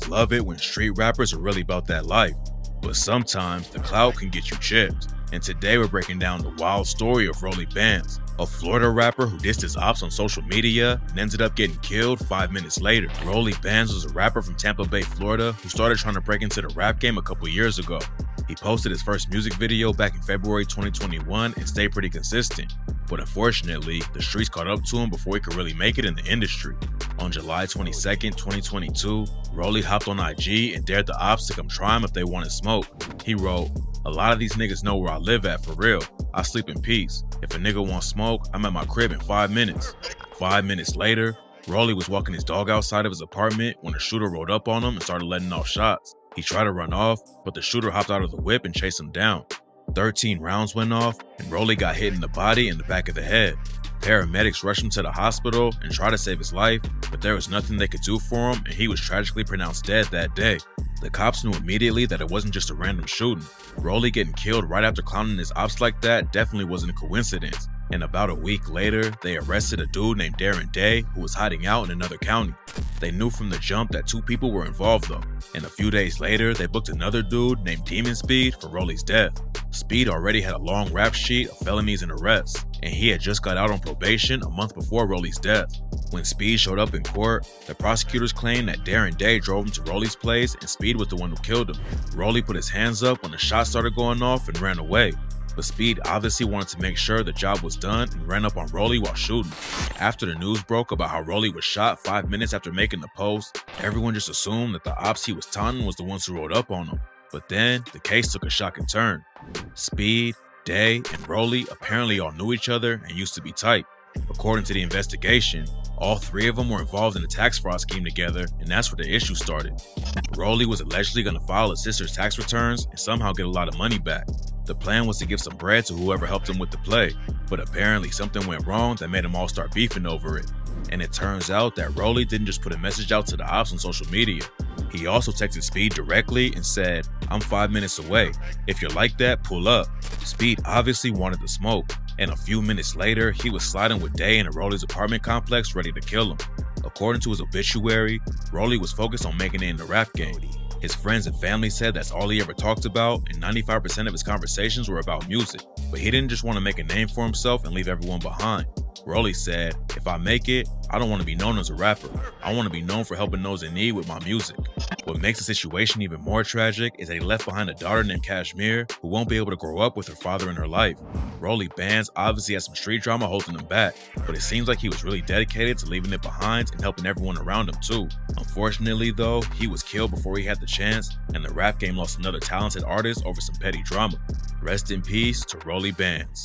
always love it when street rappers are really about that life, but sometimes the clout can get you chipped. And today we're breaking down the wild story of Rolliebands, a Florida rapper who dissed his ops on social media and ended up getting killed 5 minutes later. Rolliebands was a rapper from Tampa Bay, Florida, who started trying to break into the rap game a couple years ago. He posted his first music video back in February 2021 and stayed pretty consistent, but unfortunately, the streets caught up to him before he could really make it in the industry. On July 22nd, 2022, Rollie hopped on IG and dared the ops to come try him if they wanted smoke. He wrote, "A lot of these niggas know where I live at for real. I sleep in peace. If a nigga wants smoke, I'm at my crib in 5 minutes. 5 minutes later, Rollie was walking his dog outside of his apartment when a shooter rolled up on him and started letting off shots. He tried to run off, but the shooter hopped out of the whip and chased him down. 13 rounds went off, and Rollie got hit in the body and the back of the head. Paramedics rushed him to the hospital and tried to save his life, but there was nothing they could do for him, and he was tragically pronounced dead that day. The cops knew immediately that it wasn't just a random shooting. Rollie getting killed right after clowning his ops like that definitely wasn't a coincidence. And about a week later, they arrested a dude named Darren Day who was hiding out in another county. They knew from the jump that 2 people were involved though, and a few days later, they booked another dude named Demon Speed for Rollie's death. Speed already had a long rap sheet of felonies and arrests, and he had just got out on probation a month before Rollie's death. When Speed showed up in court, the prosecutors claimed that Darren Day drove him to Rollie's place and Speed was the one who killed him. Rollie put his hands up when the shots started going off and ran away, but Speed obviously wanted to make sure the job was done and ran up on Rollie while shooting. After the news broke about how Rollie was shot 5 minutes after making the post, everyone just assumed that the ops he was taunting was the ones who rolled up on him. But then, the case took a shocking turn. Speed, Day, and Rollie apparently all knew each other and used to be tight. According to the investigation, all 3 of them were involved in a tax fraud scheme together, and that's where the issue started. Rollie was allegedly going to file his sister's tax returns and somehow get a lot of money back. The plan was to give some bread to whoever helped him with the play, but apparently something went wrong that made them all start beefing over it. And it turns out that Rollie didn't just put a message out to the ops on social media. He also texted Speed directly and said, "I'm 5 minutes away. If you're like that, pull up." Speed obviously wanted the smoke, and a few minutes later, he was sliding with Day in Rollie's apartment complex ready to kill him. According to his obituary, Rollie was focused on making it in the rap game. His friends and family said that's all he ever talked about, and 95% of his conversations were about music. But he didn't just want to make a name for himself and leave everyone behind. Rollie said, "If I make it, I don't want to be known as a rapper. I want to be known for helping those in need with my music." What makes the situation even more tragic is that he left behind a daughter named Kashmir who won't be able to grow up with her father in her life. Rolliebands obviously has some street drama holding him back, but it seems like he was really dedicated to leaving it behind and helping everyone around him too. Unfortunately though, he was killed before he had the chance, and the rap game lost another talented artist over some petty drama. Rest in peace to Rolliebands.